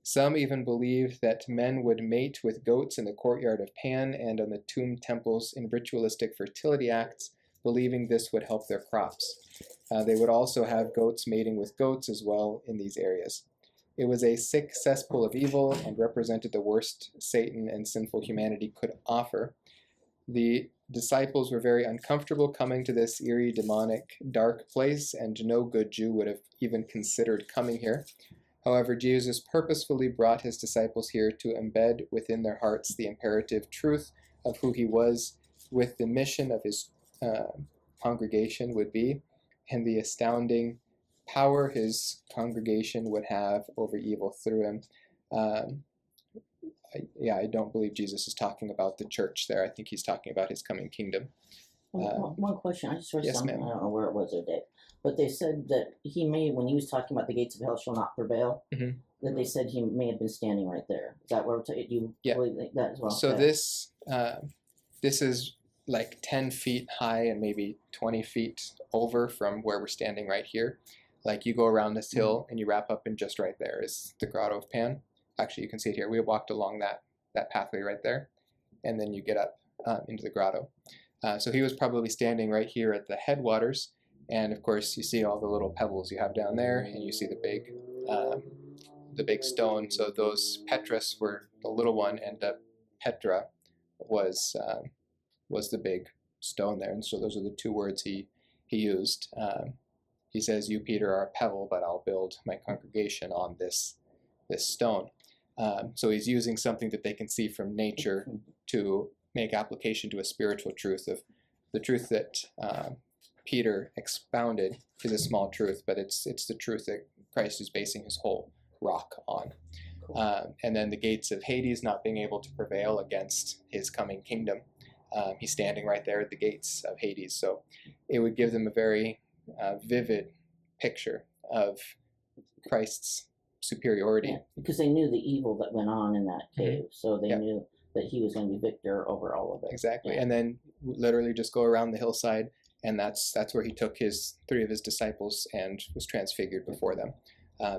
Some even believed that men would mate with goats in the courtyard of Pan and on the tomb temples in ritualistic fertility acts, believing this would help their crops. They would also have goats mating with goats as well in these areas. It was a sick cesspool of evil and represented the worst Satan and sinful humanity could offer. The disciples were very uncomfortable coming to this eerie, demonic, dark place, and no good Jew would have even considered coming here. However, Jesus purposefully brought his disciples here to embed within their hearts the imperative truth of who he was, with the mission of his congregation would be, and the astounding power his congregation would have over evil through him. I don't believe Jesus is talking about the church there. I think he's talking about his coming kingdom. One question. I just read yes, something. ma'am. I don't know where it was the other day, but they said that he may, when he was talking about the gates of hell shall not prevail, that they said he may have been standing right there. Is that where you believe that as well? So Okay. this is like 10 feet high and maybe 20 feet over from where we're standing right here. Like you go around this hill and you wrap up, and just right there is the Grotto of Pan. Actually, you can see it here. We walked along that pathway right there, and then you get up into the grotto. So he was probably standing right here at the headwaters, and of course you see all the little pebbles you have down there, and you see the big stone. So those Petras were the little one, and the Petra was the big stone there. And so those are the 2 words he used. He says, "You, Peter, are a pebble, but I'll build my congregation on this stone." So he's using something that they can see from nature to make application to a spiritual truth. Of the truth that Peter expounded is a small truth, but it's the truth that Christ is basing his whole rock on. And then the gates of Hades not being able to prevail against his coming kingdom. He's standing right there at the gates of Hades. So it would give them a very vivid picture of Christ's superiority. Yeah, because they knew the evil that went on in that cave, so they Yeah. knew that he was going to be victor over all of it. Exactly. Yeah. And then literally just go around the hillside, and that's where he took 3 of his disciples and was transfigured before them.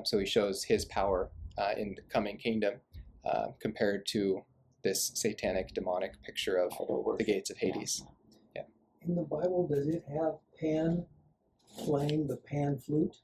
So he shows his power in the coming kingdom compared to this satanic, demonic picture of the gates of Hades. Yeah. In the Bible, does it have Pan playing the pan flute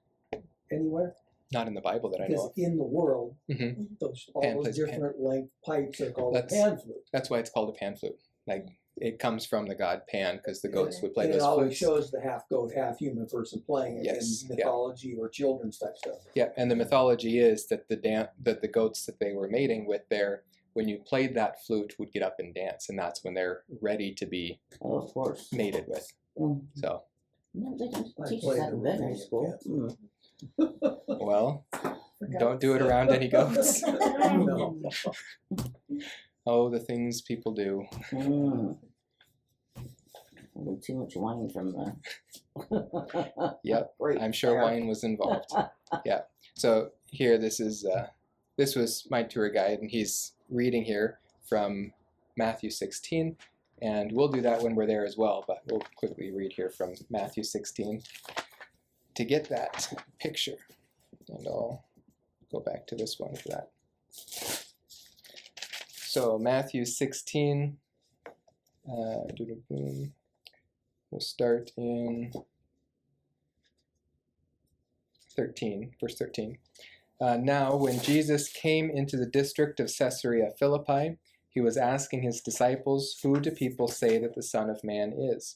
anywhere? Not in the Bible that I know Because of. in the world, Mhm. all Pan those plays pan. different length pipes are called That's- a pan flute. That's why it's called a pan flute. Like it comes from the god Pan, because the goats would play and those it always flutes. shows the half goat, half human person playing it Yes, in yeah. mythology or children's type stuff. Yeah, and the mythology is that the goats that they were mating with when you played that flute, would get up and dance, and that's when they're ready to be Oh, of course. mated with. Mm. So, No, they didn't I teach us played that in the veterinary radio, school. yes. Mm. well, don't do it around any goats. No. Oh, the things people do. Mm. A little too much wine from the. Yep, Great. I'm sure wine was involved. Yeah. So here, this was my tour guide, and he's reading here from Matthew 16, and we'll do that when we're there as well, but we'll quickly read here from Matthew 16 to get that picture. And I'll go back to this one for that. So Matthew 16, we'll start in 13, verse 13. Now, when Jesus came into the district of Caesarea Philippi, he was asking his disciples, "Who do people say that the Son of Man is?"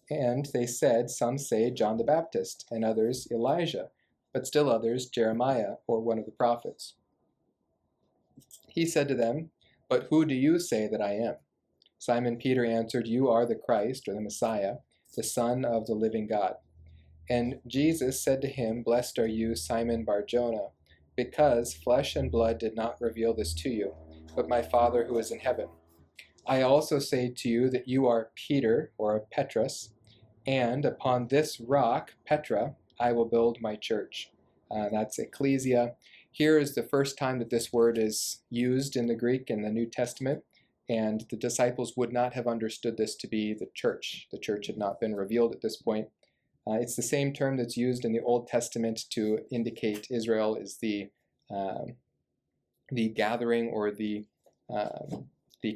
And they said, "Some say John the Baptist, and others Elijah, but still others, Jeremiah, or one of the prophets. He said to them, "But who do you say that I am?" Simon Peter answered, "You are the Christ," or the Messiah, the Son of the living God. And Jesus said to him, "Blessed are you, Simon Bar-Jonah, because flesh and blood did not reveal this to you, but my Father who is in heaven. I also say to you that you are Peter, or Petrus, and upon this rock, Petra, I will build my church." That's ecclesia. Here is the first time that this word is used in the Greek in the New Testament, and the disciples would not have understood this to be the church. The church had not been revealed at this point. It's the same term that's used in the Old Testament to indicate Israel is the gathering or the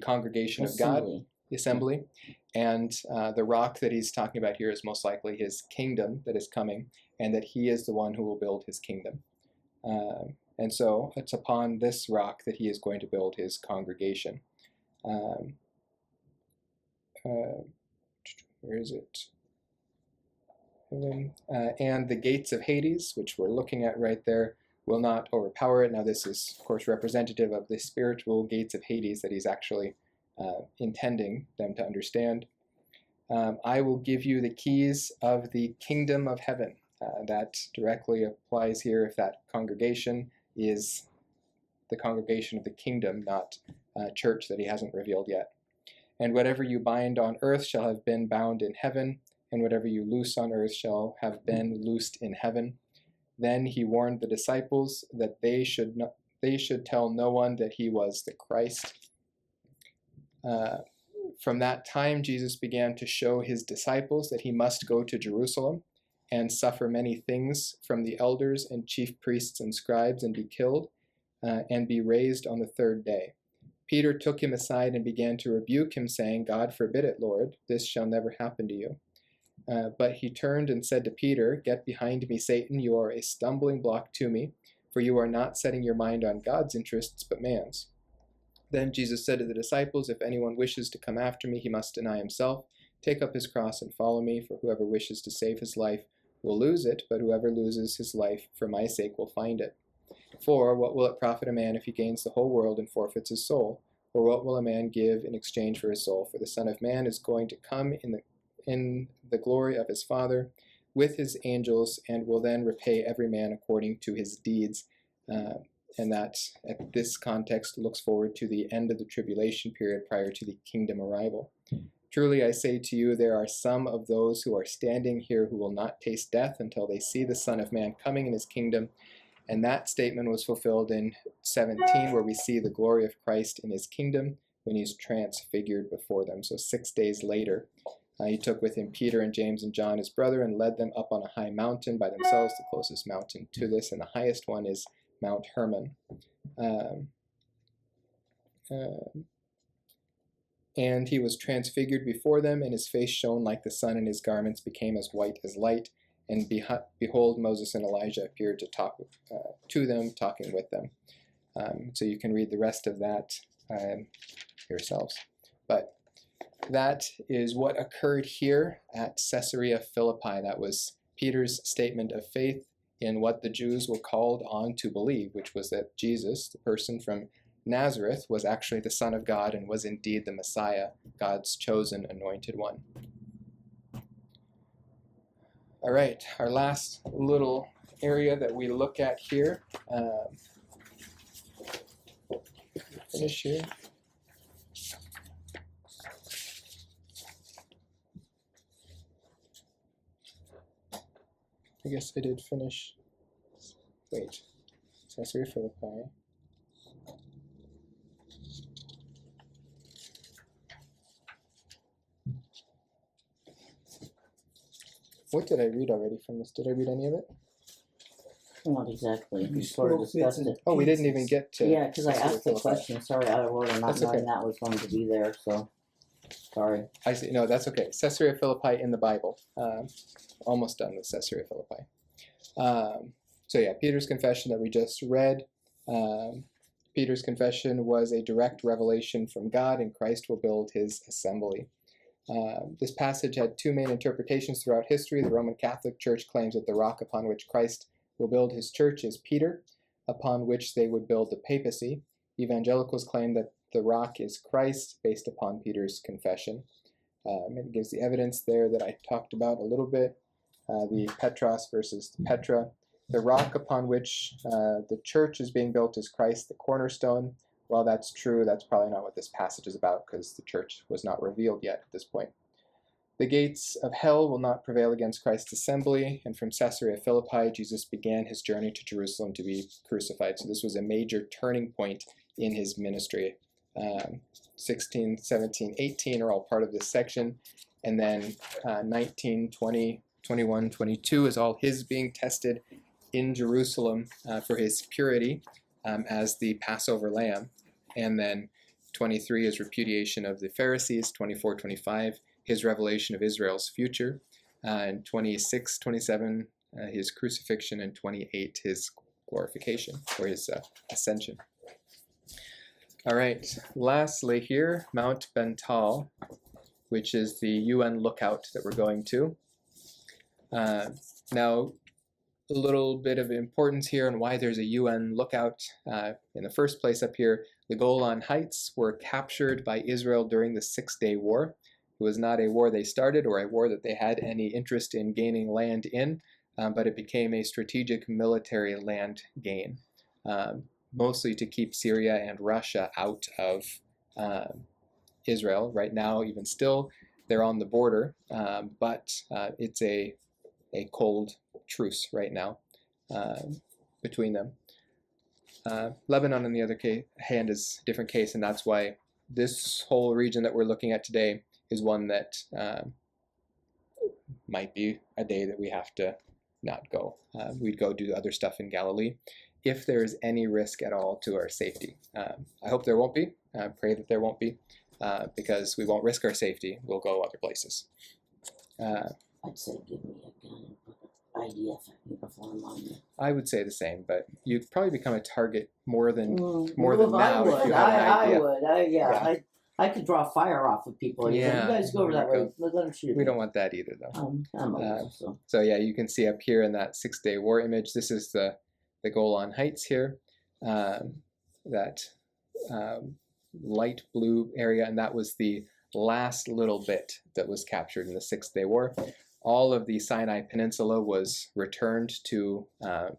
congregation of God, the assembly. And the rock that he's talking about here is most likely his kingdom that is coming, and that he is the one who will build his kingdom. And so it's upon this rock that he is going to build his congregation. Where is it? And the gates of Hades, which we're looking at right there, will not overpower it. Now this is, of course, representative of the spiritual gates of Hades that he's actually intending them to understand. I will give you the keys of the kingdom of heaven. That directly applies here if that congregation is the congregation of the kingdom, not church that he hasn't revealed yet. And whatever you bind on earth shall have been bound in heaven, and whatever you loose on earth shall have been loosed in heaven. Then he warned the disciples that they should tell no one that he was the Christ. From that time, Jesus began to show his disciples that he must go to Jerusalem and suffer many things from the elders and chief priests and scribes, and be killed, and be raised on the third day. Peter took him aside and began to rebuke him, saying, "God forbid it, Lord, this shall never happen to you." But he turned and said to Peter, "Get behind me, Satan, you are a stumbling block to me, for you are not setting your mind on God's interests, but man's." Then Jesus said to the disciples, "If anyone wishes to come after me, he must deny himself, take up his cross and follow me, for whoever wishes to save his life will lose it, but whoever loses his life for my sake will find it. For what will it profit a man if he gains the whole world and forfeits his soul? Or what will a man give in exchange for his soul? For the Son of Man is going to come in the glory of his Father with his angels, and will then repay every man according to his deeds." And that, at this context, looks forward to the end of the tribulation period prior to the kingdom arrival. "Truly I say to you, there are some of those who are standing here who will not taste death until they see the Son of Man coming in his kingdom." And that statement was fulfilled in 17, where we see the glory of Christ in his kingdom when he's transfigured before them. So 6 days later, he took with him Peter and James and John, his brother, and led them up on a high mountain by themselves, the closest mountain to this, and the highest one is Mount Hermon. And he was transfigured before them, and his face shone like the sun, and his garments became as white as light. And behold, Moses and Elijah appeared to talk to them, talking with them. So you can read the rest of that yourselves. But that is what occurred here at Caesarea Philippi. That was Peter's statement of faith in what the Jews were called on to believe, which was that Jesus, the person from Nazareth, was actually the Son of God and was indeed the Messiah, God's chosen anointed one. All right, our last little area that we look at here. Finish here. I guess I did finish. Wait, Caesarea Philippi. What did I read already from this? Did I read any of it? Not exactly. You We sort of spoke bits discussed and it. Oh, we didn't even get to. Yeah, because I Caesarea asked the Philippi. question. Sorry, out of order, not That's knowing okay. that was going to be there. So, sorry. I see. No, that's okay. Caesarea Philippi in the Bible. Almost done with Caesarea Philippi. So yeah, Peter's confession that we just read. Peter's confession was a direct revelation from God, and Christ will build his assembly. This passage had two main interpretations throughout history. The Roman Catholic Church claims that the rock upon which Christ will build his church as Peter, upon which they would build the papacy. Evangelicals claim that the rock is Christ, based upon Peter's confession. It gives the evidence there that I talked about a little bit, the Petros versus the Petra. The rock upon which the church is being built is Christ, the cornerstone. Well, that's true. That's probably not what this passage is about, because the church was not revealed yet at this point. The gates of hell will not prevail against Christ's assembly, and from Caesarea Philippi, Jesus began his journey to Jerusalem to be crucified. So this was a major turning point in his ministry. 16, 17, 18 are all part of this section, and then 19, 20, 21, 22 is all his being tested in Jerusalem for his purity as the Passover lamb, and then 23 is repudiation of the Pharisees, 24, 25, his revelation of Israel's future, and 26, 27, his crucifixion, and 28, his glorification, or his ascension. All right, lastly here, Mount Bental, which is the UN lookout that we're going to. Now, a little bit of importance here on why there's a UN lookout. In the first place up here, the Golan Heights were captured by Israel during the Six-Day War. It was not a war they started or a war that they had any interest in gaining land in, but it became a strategic military land gain, mostly to keep Syria and Russia out of Israel. Right now, even still, they're on the border, but it's a cold truce right now between them. Lebanon, on the other hand, is a different case, and that's why this whole region that we're looking at today is one that might be a day that we have to not go. We'd go do other stuff in Galilee if there is any risk at all to our safety. I hope there won't be. I pray that there won't be, because we won't risk our safety. We'll go other places. I'd say give me a gun and put an IDF uniform on me. I would say the same, but you'd probably become a target more than Well, now if you had an I idea. would. Yeah. I could draw fire off of people. Yeah, You guys go over that there way. you Let them shoot We me. don't want that either, though. I'm old, so. So yeah, you can see up here in that Six-Day War image, this is the Golan Heights here, that light blue area, and that was the last little bit that was captured in the Six-Day War. All of the Sinai Peninsula was returned to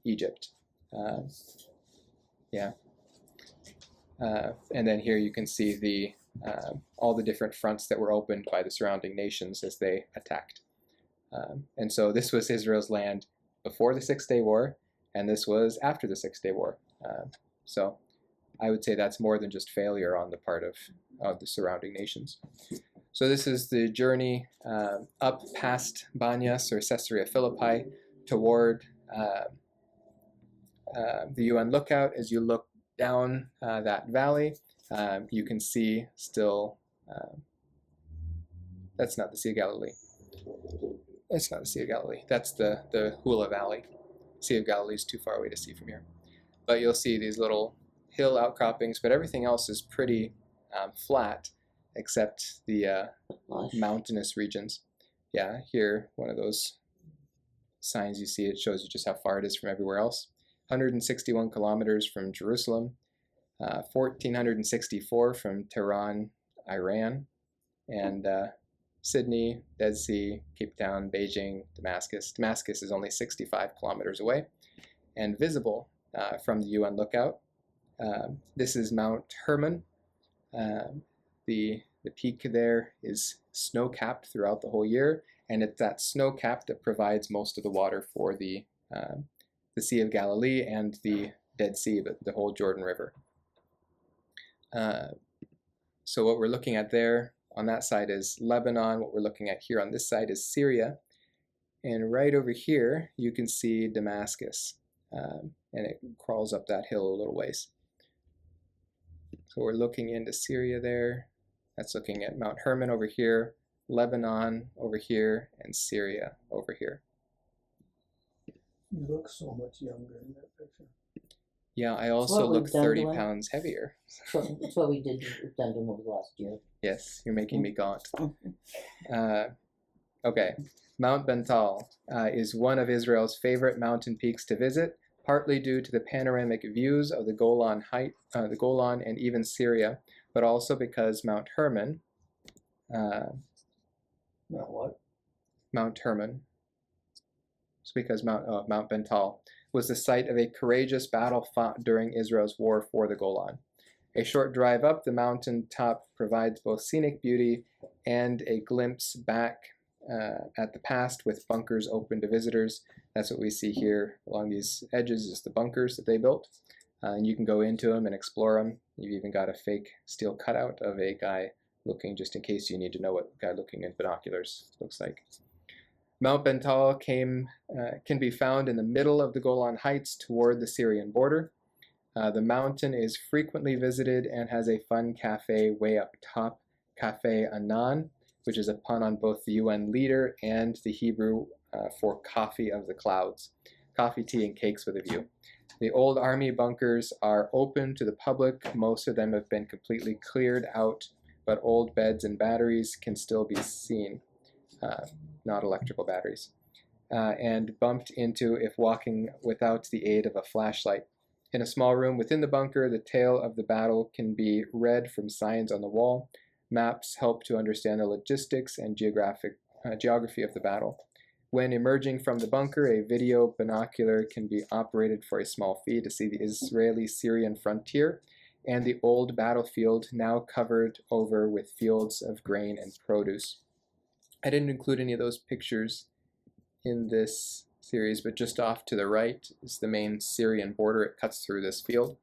Egypt. And then here you can see the all the different fronts that were opened by the surrounding nations as they attacked. And so this was Israel's land before the Six-Day War, and this was after the Six-Day War. So I would say that's more than just failure on the part of the surrounding nations. So this is the journey up past Banyas or Caesarea Philippi toward the UN lookout. As you look down that valley, you can see still, that's not the Sea of Galilee. That's not the Sea of Galilee. That's the Hula Valley. Sea of Galilee is too far away to see from here. But you'll see these little hill outcroppings, but everything else is pretty flat, except the mountainous regions. Yeah, here, one of those signs you see, it shows you just how far it is from everywhere else. 161 kilometers from Jerusalem, 1,464 from Tehran, Iran, and Sydney, Dead Sea, Cape Town, Beijing, Damascus. Damascus is only 65 kilometers away and visible from the UN lookout. This is Mount Hermon. The peak there is snow-capped throughout the whole year, and it's that snow-cap that provides most of the water for the Sea of Galilee and the Dead Sea, the whole Jordan River. So what we're looking at there on that side is Lebanon. What we're looking at here on this side is Syria. And right over here, you can see Damascus. And it crawls up that hill a little ways. So we're looking into Syria there. That's looking at Mount Hermon over here, Lebanon over here, and Syria over here. You look so much younger in that picture. Yeah, I also look we've done 30 to him. pounds heavier. That's what we've done to him over the last year. Yes, you're making me gaunt. Okay, Mount Bental is one of Israel's favorite mountain peaks to visit, partly due to the panoramic views of the Golan and even Syria, but also because Mount Hermon, Now what? Mount Hermon, it's because Mount Bental was the site of a courageous battle fought during Israel's war for the Golan. A short drive up the mountain top provides both scenic beauty and a glimpse back at the past with bunkers open to visitors. That's what we see here along these edges is the bunkers that they built. And you can go into them and explore them. You've even got a fake steel cutout of a guy looking, just in case you need to know what the guy looking in binoculars looks like. Mount Bental can be found in the middle of the Golan Heights toward the Syrian border. The mountain is frequently visited and has a fun cafe way up top, Cafe Anan, which is a pun on both the UN leader and the Hebrew for coffee of the clouds. Coffee, tea, and cakes with a view. The old army bunkers are open to the public. Most of them have been completely cleared out, but old beds and batteries can still be seen, not electrical batteries, and bumped into if walking without the aid of a flashlight. In a small room within the bunker, the tale of the battle can be read from signs on the wall. Maps help to understand the logistics and geography of the battle. When emerging from the bunker, a video binocular can be operated for a small fee to see the Israeli-Syrian frontier and the old battlefield now covered over with fields of grain and produce. I didn't include any of those pictures in this series, but just off to the right is the main Syrian border. It cuts through this field.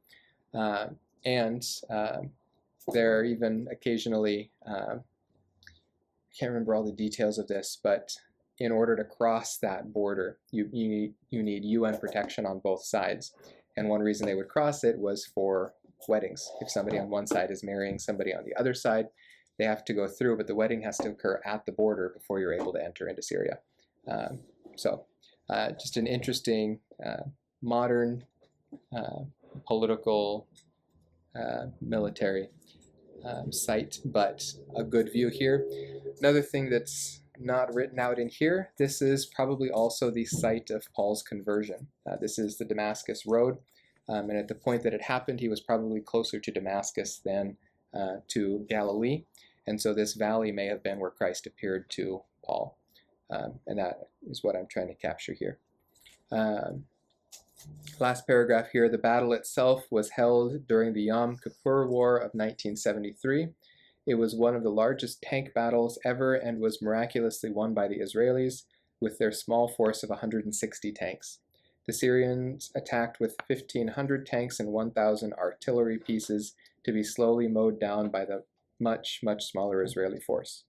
There are even occasionally, I can't remember all the details of this, but in order to cross that border, you need UN protection on both sides. And one reason they would cross it was for weddings. If somebody on one side is marrying somebody on the other side, they have to go through, but the wedding has to occur at the border before you're able to enter into Syria. Just an interesting modern political military site, but a good view here. Another thing that's not written out in here, this is probably also the site of Paul's conversion. This is the Damascus Road, and at the point that it happened, he was probably closer to Damascus than to Galilee, and so this valley may have been where Christ appeared to Paul. And that is what I'm trying to capture here. Last paragraph here, the battle itself was held during the Yom Kippur War of 1973. It was one of the largest tank battles ever and was miraculously won by the Israelis with their small force of 160 tanks. The Syrians attacked with 1,500 tanks and 1,000 artillery pieces to be slowly mowed down by the much, much smaller Israeli force.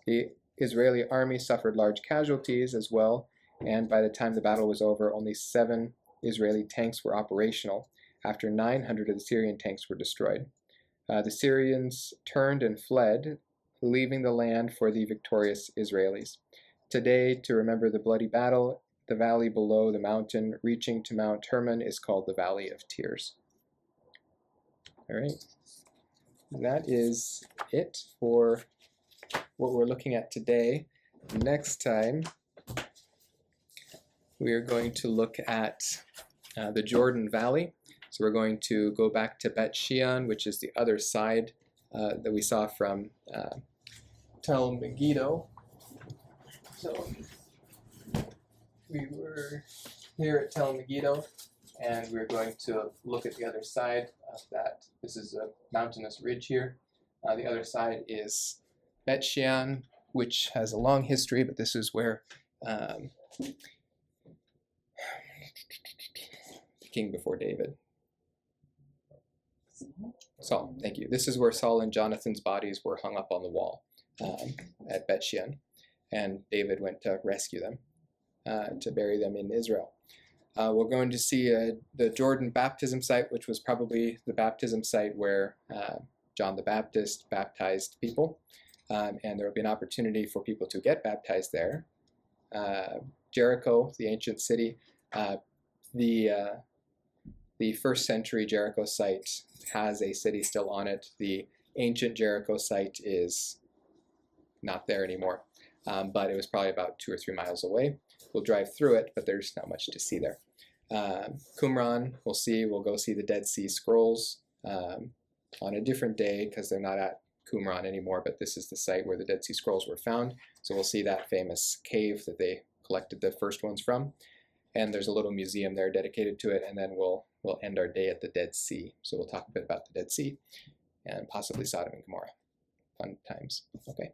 The Israeli army suffered large casualties as well, and by the time the battle was over, only 7 Israeli tanks were operational after 900 of the Syrian tanks were destroyed. The Syrians turned and fled, leaving the land for the victorious Israelis. Today, to remember the bloody battle, the valley below the mountain, reaching to Mount Hermon, is called the Valley of Tears. All right, that is it for what we're looking at today. Next time, we are going to look at the Jordan Valley. So we're going to go back to Bet Shean, which is the other side that we saw from Tel Megiddo. So we were here at Tel Megiddo, and we're going to look at the other side of that. This is a mountainous ridge here. The other side is Bet Shean, which has a long history, but this is where the king before David. Saul, thank you. This is where Saul and Jonathan's bodies were hung up on the wall at Bet Shean, and David went to rescue them, to bury them in Israel. We're going to see the Jordan baptism site, which was probably the baptism site where John the Baptist baptized people, and there will be an opportunity for people to get baptized there. Jericho, the ancient city, the first century Jericho site has a city still on it. The ancient Jericho site is not there anymore. But it was probably about 2 or 3 miles away. We'll drive through it, but there's not much to see there. Qumran, we'll go see the Dead Sea Scrolls on a different day because they're not at Qumran anymore, but this is the site where the Dead Sea Scrolls were found. So we'll see that famous cave that they collected the first ones from. And there's a little museum there dedicated to it, and then we'll end our day at the Dead Sea. So we'll talk a bit about the Dead Sea and possibly Sodom and Gomorrah. Fun times. Okay.